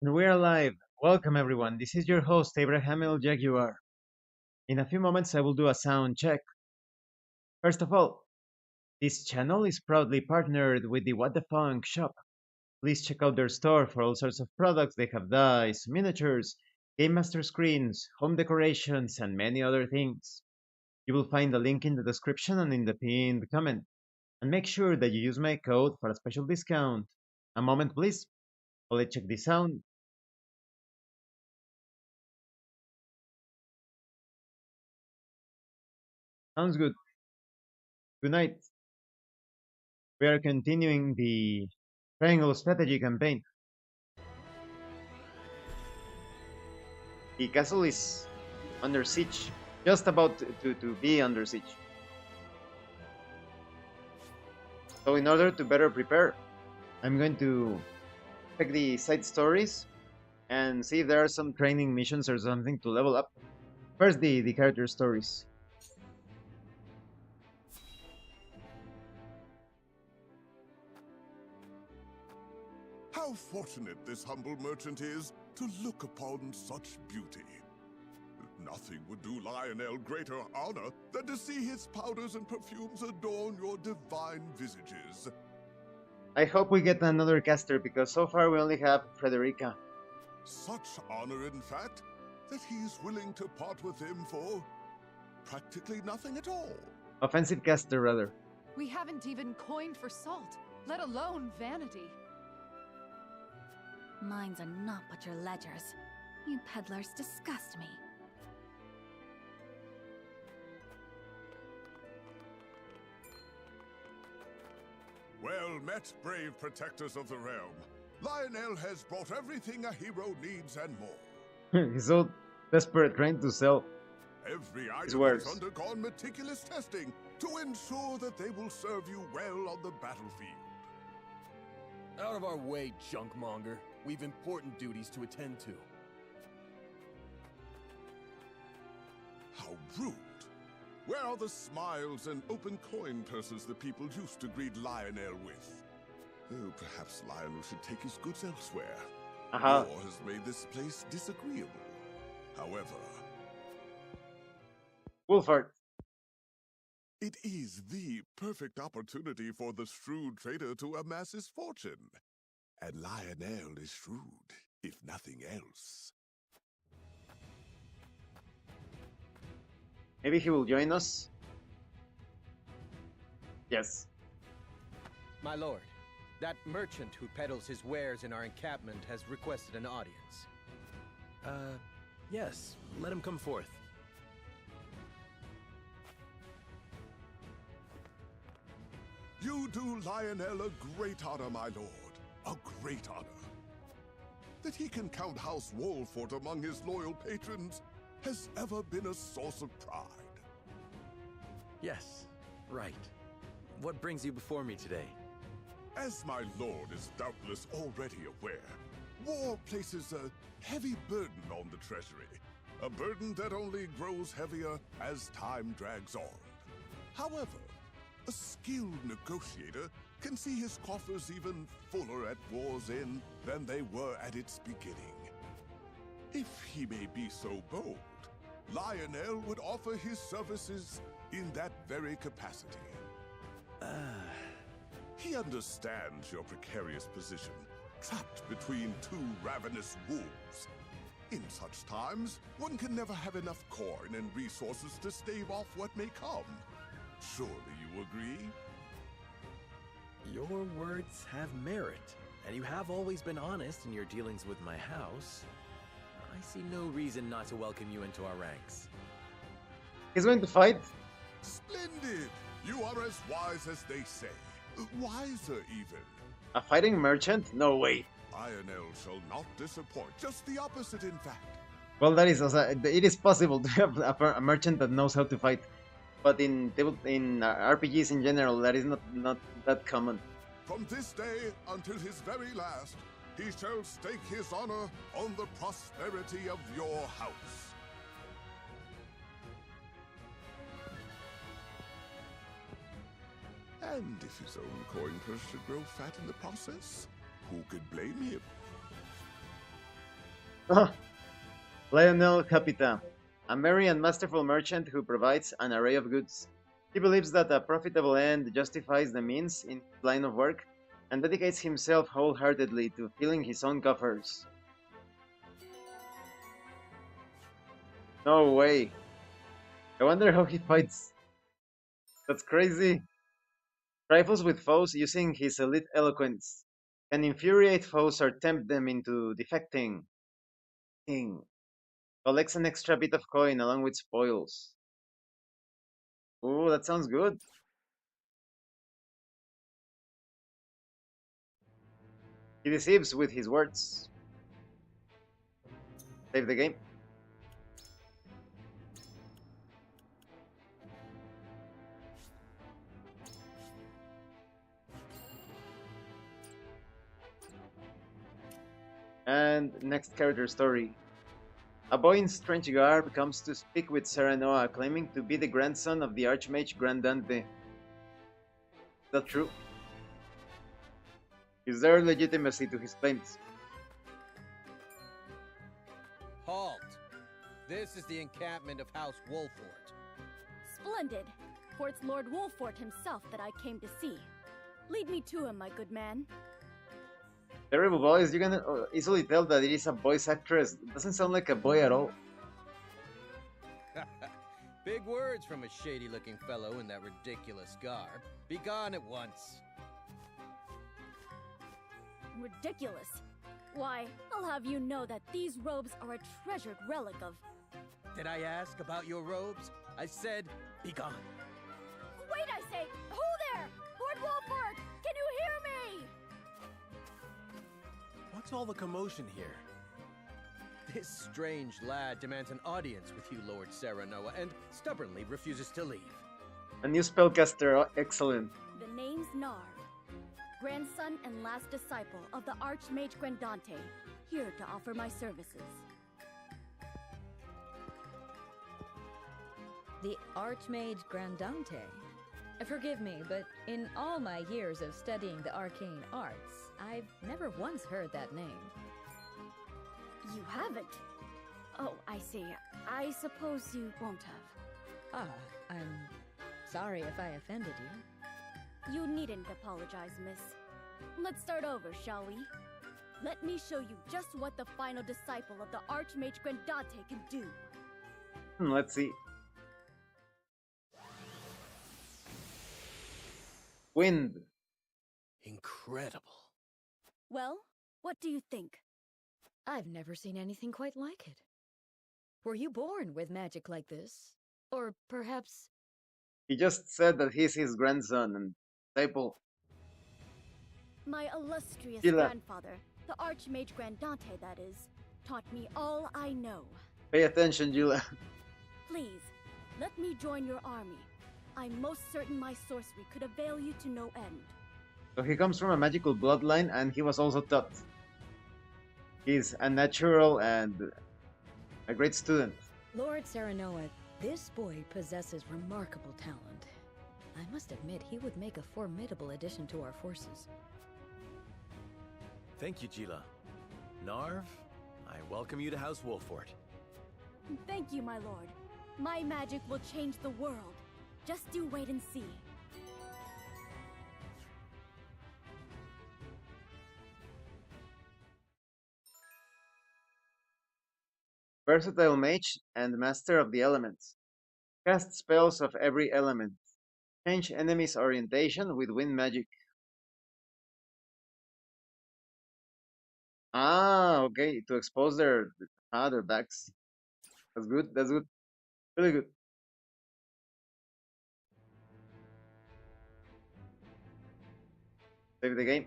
And we're live. Welcome everyone. This is your host Abraham Jaguar. In a few moments I will do a sound check. First of all, this channel is proudly partnered with the What the Funk shop. Please check out their store for all sorts of products. They have dice, miniatures, game master screens, home decorations, and many other things. You will find the link in the description and in the pinned comment. And make sure that you use my code for a special discount. A moment please. I'll check this sound. Sounds good. Good night. We are continuing the Triangle Strategy campaign. The castle is under siege, just about to be under siege. So, in order to better prepare, I'm going to check the side stories and see if there are some training missions or something to level up. First, the character stories. How fortunate this humble merchant is to look upon such beauty. Nothing would do Lionel greater honor than to see his powders and perfumes adorn your divine visages. I hope we get another caster because so far we only have Frederica. Such honor, in fact, that he's willing to part with him for practically nothing at all. Offensive caster, rather. We haven't even coined for salt, let alone vanity. Mines are not but your ledgers. You peddlers disgust me. Well met, brave protectors of the realm. Lionel has brought everything a hero needs and more. He's so desperate trying to sell. Every His item words. has undergone meticulous testing to ensure that they will serve you well on the battlefield. Out of our way, junkmonger. We've important duties to attend to. How rude. Where are the smiles and open coin purses the people used to greet Lionel with? Oh, perhaps Lionel should take his goods elsewhere. Aha. War has made this place disagreeable. However, Wolfart. it is the perfect opportunity for the shrewd trader to amass his fortune. And Lionel is shrewd, if nothing else. Maybe he will join us. Yes. My lord, that merchant who peddles his wares in our encampment has requested an audience. Yes, let him come forth. You do Lionel a great honor, my lord. A great honor. That he can count House Wolfort among his loyal patrons has ever been a source of pride. Yes, right. What brings you before me today? As my lord is doubtless already aware, war places a heavy burden on the treasury. A burden that only grows heavier as time drags on. However, a skilled negotiator can see his coffers even fuller at war's end than they were at its beginning. If he may be so bold, Lionel would offer his services in that very capacity. He understands your precarious position, trapped between two ravenous wolves. In such times, one can never have enough coin and resources to stave off what may come. Surely you agree? Your words have merit, and you have always been honest in your dealings with my house. I see no reason not to welcome you into our ranks. He's going to fight. Splendid! You are as wise as they say. Wiser, even. A fighting merchant? No way. Lionel shall not disappoint. Just the opposite, in fact. Well, that is also, it is possible to have a merchant that knows how to fight, but in RPGs in general, that is not that common. From this day until his very last, he shall stake his honor on the prosperity of your house. And if his own coin purse should grow fat in the process, who could blame him? Lionel Capita, a merry and masterful merchant who provides an array of goods. He believes that a profitable end justifies the means in his line of work and dedicates himself wholeheartedly to filling his own coffers. No way. I wonder how he fights. That's crazy. Trifles with foes using his elite eloquence. Can infuriate foes or tempt them into defecting. King. Collects an extra bit of coin along with spoils. Ooh, that sounds good. He deceives with his words. Save the game. And next character story. A boy in strange garb comes to speak with Serenoa, claiming to be the grandson of the Archmage Grandante. Is that true? Is there legitimacy to his claims? Halt! This is the encampment of House Wolfort. Splendid. For it's Lord Wolfort himself that I came to see. Lead me to him, my good man. Terrible voice, you can easily tell that it is a voice actress. It doesn't sound like a boy at all. Big words from a shady-looking fellow in that ridiculous garb. Be gone at once. Ridiculous. Why, I'll have you know that these robes are a treasured relic of... Did I ask about your robes? I said, be gone. Wait, I say! Who there? Lord Wolfort! Can you hear me? What's all the commotion here? This strange lad demands an audience with you, Lord Serenoa, and stubbornly refuses to leave. A new spellcaster, excellent. The name's Narv, grandson and last disciple of the Archmage Grandante, here to offer my services. The Archmage Grandante? Forgive me, but in all my years of studying the arcane arts, I've never once heard that name. You haven't? Oh, I see. I suppose you won't have. I'm sorry if I offended you. You needn't apologize, miss. Let's start over, shall we? Let me show you just what the final disciple of the Archmage Grandante can do. Let's see. Wind. Incredible. Well, what do you think? I've never seen anything quite like it. Were you born with magic like this? Or perhaps... He just said that he's his grandson and disciple. My illustrious Gila. grandfather, the Archmage Grandante, that is, taught me all I know. Pay attention, Jula. Please, let me join your army. I'm most certain my sorcery could avail you to no end. So he comes from a magical bloodline and he was also taught. He's a natural and a great student. Lord Serenoa, this boy possesses remarkable talent. I must admit, he would make a formidable addition to our forces. Thank you, Gila. Narv, I welcome you to House Wolfort. Thank you, my lord. My magic will change the world. Just do wait and see. Versatile mage and master of the elements. Cast spells of every element. Change enemies' orientation with wind magic. Ah, okay. To expose their backs. That's good. That's good. Really good. Save the game.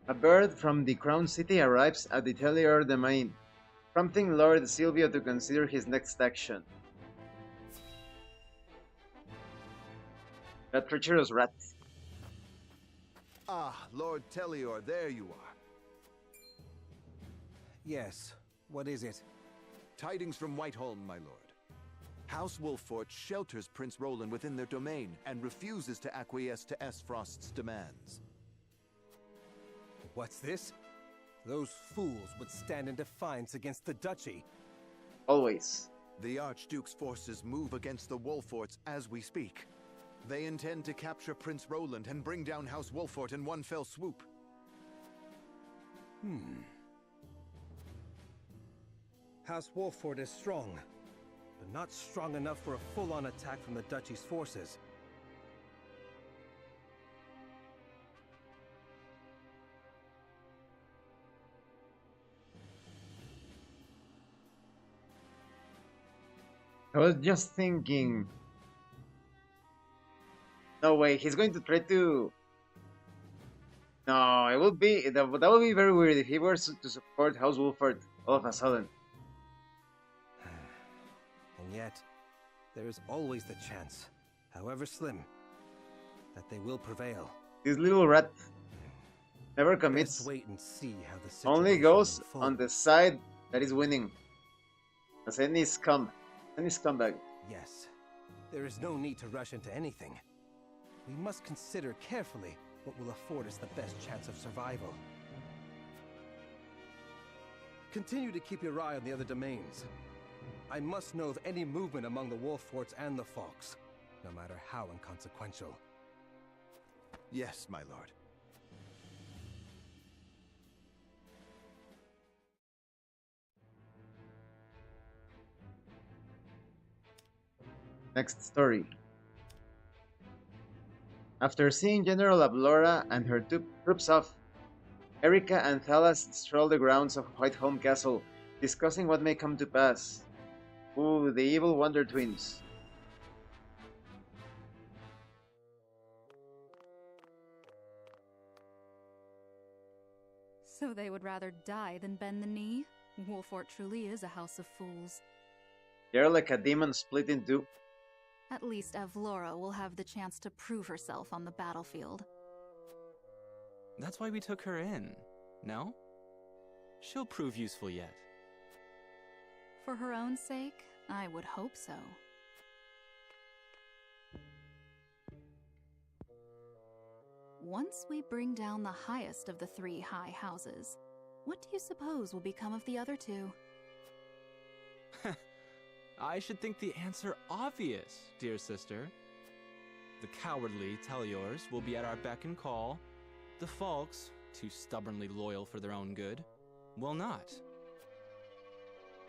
A bird from the Crown City arrives at the Tellior domain, prompting Lord Silvio to consider his next action. That treacherous rat. Ah, Lord Tellior, there you are. Yes, what is it? Tidings from Whiteholm, my lord. House Wolffort shelters Prince Roland within their domain and refuses to acquiesce to Asfrost's demands. What's this? Those fools would stand in defiance against the duchy. Always. The Archduke's forces move against the Wolfforts as we speak. They intend to capture Prince Roland and bring down House Wolffort in one fell swoop. House Wolffort is strong, but not strong enough for a full-on attack from the duchy's forces. I was just thinking. No way, he's going to try to. No, it would be that would be very weird if he were to support House Wolffort all of a sudden. And yet, there is always the chance, however slim, that they will prevail. This little rat never commits. Let's wait and see how the situation Only goes unfolds. on the side that is winning. As any scumbag. Yes, there is no need to rush into anything. We must consider carefully what will afford us the best chance of survival. Continue to keep your eye on the other domains. I must know of any movement among the Wolfforts and the Falks, no matter how inconsequential. Yes, my lord. Next story. After seeing General Ablora and her troops off, Erika and Thalas stroll the grounds of Whiteholm Castle, discussing what may come to pass. Ooh, the evil Wonder Twins. So they would rather die than bend the knee? Wolffort truly is a house of fools. They're like a demon split in two. At least Avlora will have the chance to prove herself on the battlefield. That's why we took her in, no? She'll prove useful yet. For her own sake, I would hope so. Once we bring down the highest of the three high houses, what do you suppose will become of the other two? I should think the answer obvious, dear sister. The cowardly Teliors will be at our beck and call. The Falks, too stubbornly loyal for their own good, will not.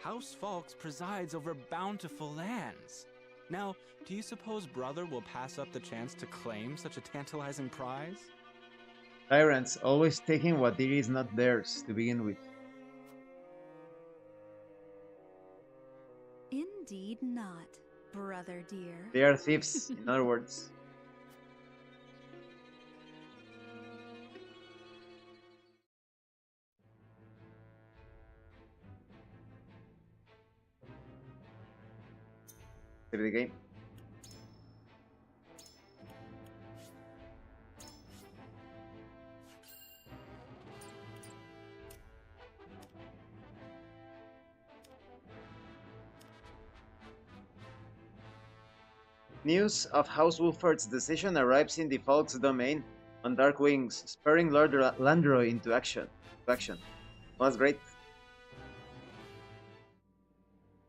House Falks presides over bountiful lands. Now, do you suppose Brother will pass up the chance to claim such a tantalizing prize? Tyrants always taking what it is not theirs to begin with. Indeed not, brother dear. They are thieves, in other words. Save the game. News of House Wolffort's decision arrives in the Falk's domain on dark wings, spurring Lord Landro into action. Well, that's great.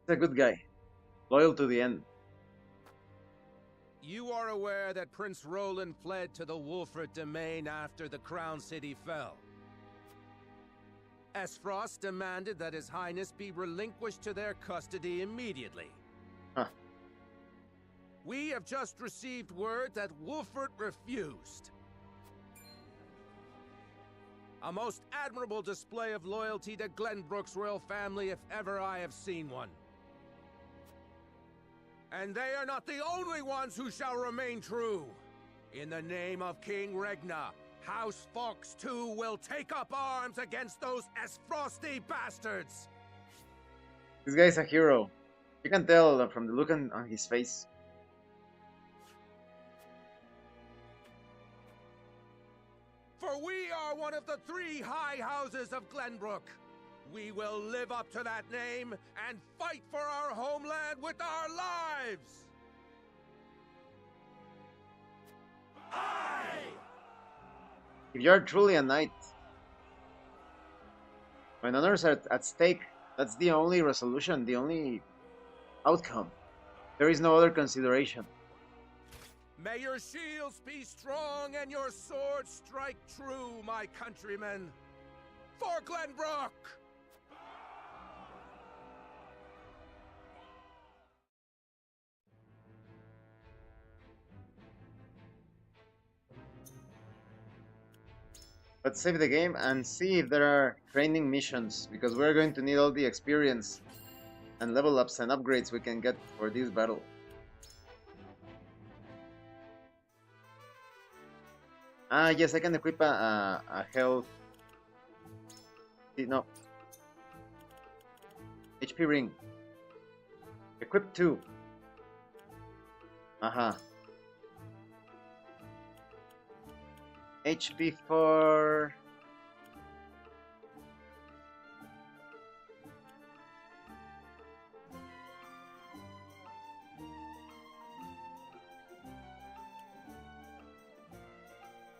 He's a good guy, loyal to the end. You are aware that Prince Roland fled to the Wolffort domain after the Crown City fell. Asfrost demanded that His Highness be relinquished to their custody immediately. Huh. We have just received word that Wolffort refused. A most admirable display of loyalty to Glenbrook's royal family if ever I have seen one. And they are not the only ones who shall remain true. In the name of King Regna, House Fox too will take up arms against those Asfrosty bastards! This guy's a hero. You can tell from the look on his face. For we are one of the three high houses of Glenbrook. We will live up to that name and fight for our homeland with our lives! If you're truly a knight, when honors are at stake, that's the only resolution, the only outcome. There is no other consideration. May your shields be strong and your swords strike true, my countrymen! For Glenbrook! Let's save the game and see if there are training missions, because we're going to need all the experience and level ups and upgrades we can get for this battle. Ah, yes, I can equip a health... No. HP ring. Equip 2. Aha. HP for...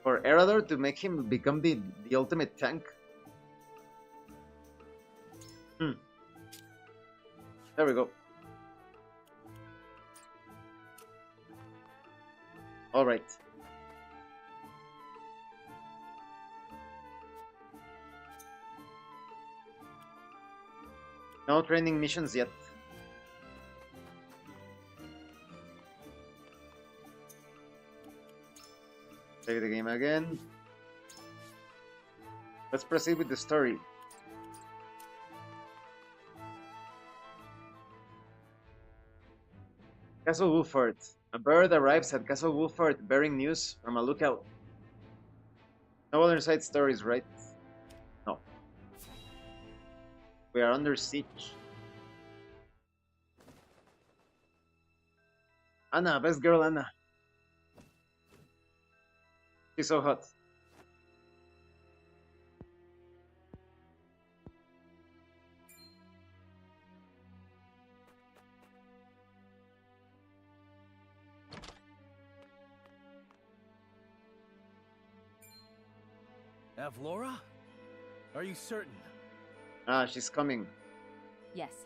For Erador to make him become the ultimate tank. There we go. Alright. No training missions yet. Save the game again. Let's proceed with the story. Castle Wolford. A bird arrives at Castle Wolford bearing news from a lookout. No other side stories, right? No. We are under siege. Anna, best girl Anna. She's so hot. Avlora? Are you certain? Ah, she's coming. Yes.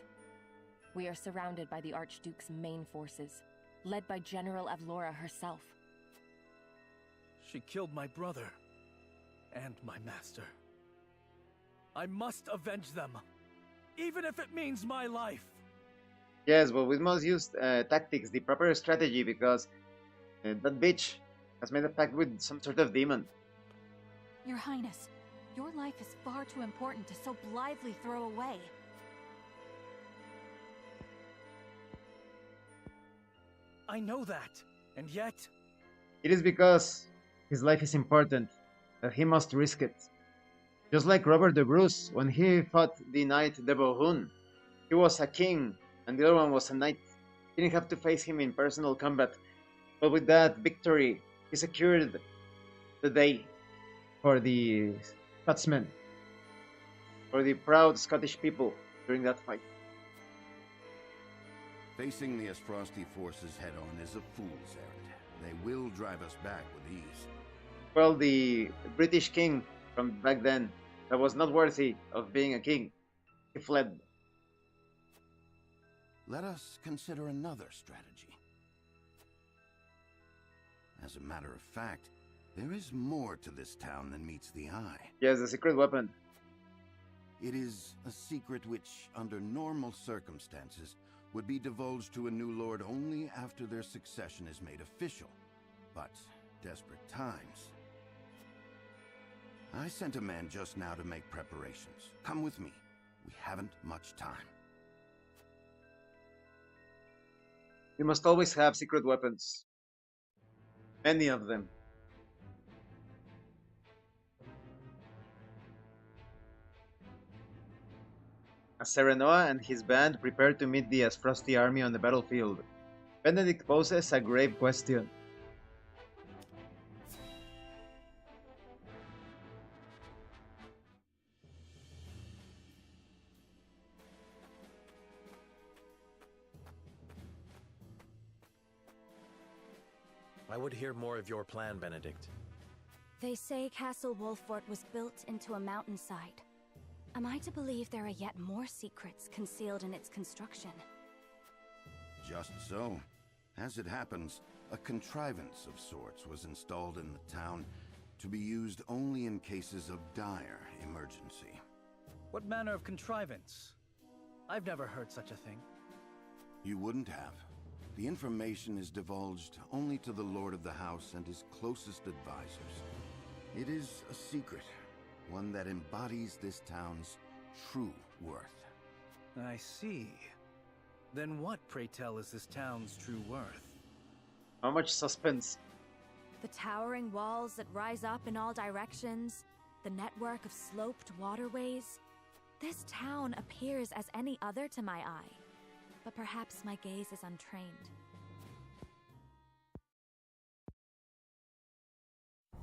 We are surrounded by the Archduke's main forces, led by General Avlora herself. She killed my brother and my master. I must avenge them, even if it means my life. Yes, but we must use tactics, the proper strategy, because that bitch has made a pact with some sort of demon. Your Highness, your life is far too important to so blithely throw away. I know that, and yet... It is because his life is important that he must risk it. Just like Robert the Bruce, when he fought the Knight de Bohun, he was a king and the other one was a knight. He didn't have to face him in personal combat, but with that victory, he secured the day for the Scotsmen, for the proud Scottish people during that fight. Facing the Asfrosti forces head-on is a fool's errand. They will drive us back with ease. Well, the British king from back then, that was not worthy of being a king, he fled. Let us consider another strategy. As a matter of fact, there is more to this town than meets the eye. Yes, the secret weapon. It is a secret which, under normal circumstances, would be divulged to a new lord only after their succession is made official. But desperate times. I sent a man just now to make preparations. Come with me. We haven't much time. You must always have secret weapons. Many of them. As Serenoa and his band prepare to meet the Asfrosti army on the battlefield, Benedict poses a grave question. I would hear more of your plan, Benedict. They say Castle Wolffort was built into a mountainside. Am I to believe there are yet more secrets concealed in its construction? Just so. As it happens, a contrivance of sorts was installed in the town to be used only in cases of dire emergency. What manner of contrivance? I've never heard such a thing. You wouldn't have. The information is divulged only to the Lord of the House and his closest advisors. It is a secret, one that embodies this town's true worth. I see. Then what, pray tell, is this town's true worth? How much suspense? The towering walls that rise up in all directions, the network of sloped waterways. This town appears as any other to my eye, but perhaps my gaze is untrained.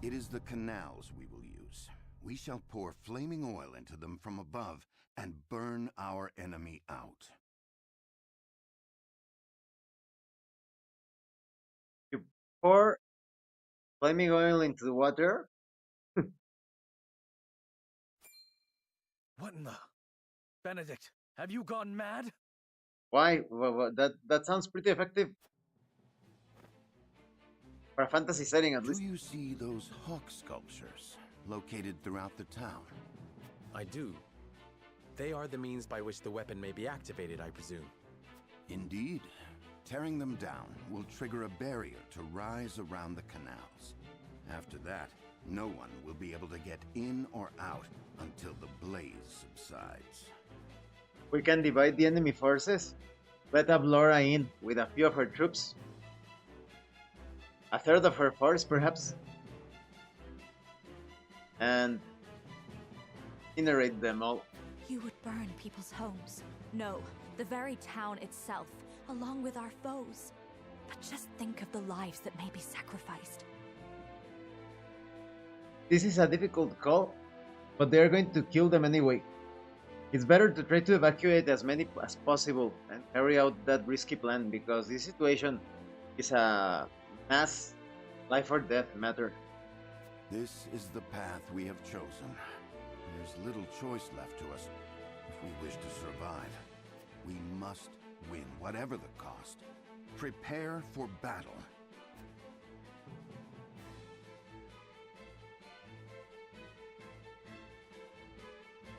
It is the canals we will use. We shall pour flaming oil into them from above and burn our enemy out. You pour flaming oil into the water? What in the... Benedict, have you gone mad? Why? That sounds pretty effective. For a fantasy setting, at least. Do you see those hawk sculptures located throughout the town? I do. They are the means by which the weapon may be activated, I presume. Indeed. Tearing them down will trigger a barrier to rise around the canals. After that, no one will be able to get in or out until the blaze subsides. We can divide the enemy forces. Let up Laura in with a few of her troops. A third of her force, perhaps. And incinerate them all. You would burn people's homes. No, the very town itself, along with our foes. But just think of the lives that may be sacrificed. This is a difficult call, but they are going to kill them anyway. It's better to try to evacuate as many as possible and carry out that risky plan, because this situation is a mass life or death matter. This is the path we have chosen. There's little choice left to us if we wish to survive. We must win, whatever the cost. Prepare for battle.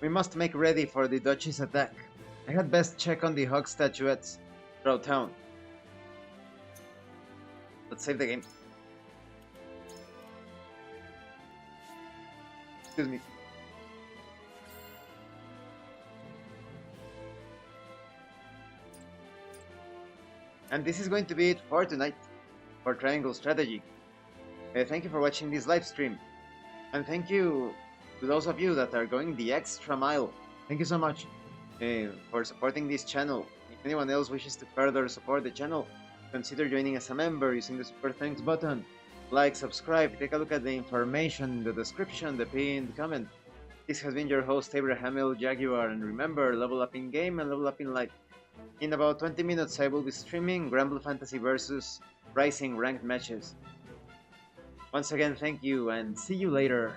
We must make ready for the Duchy's attack. I had best check on the hog statuettes throughout town. Let's save the game. Excuse me. And this is going to be it for tonight, for Triangle Strategy. Thank you for watching this live stream. And thank you to those of you that are going the extra mile. Thank you so much for supporting this channel. If anyone else wishes to further support the channel, consider joining as a member using the super thanks button. Like, subscribe, take a look at the information in the description, the pinned comment. This has been your host Abraham L. Jaguar, and remember, level up in game and level up in life. In about 20 minutes I will be streaming Granblue Fantasy vs Rising ranked matches. Once again, thank you and see you later.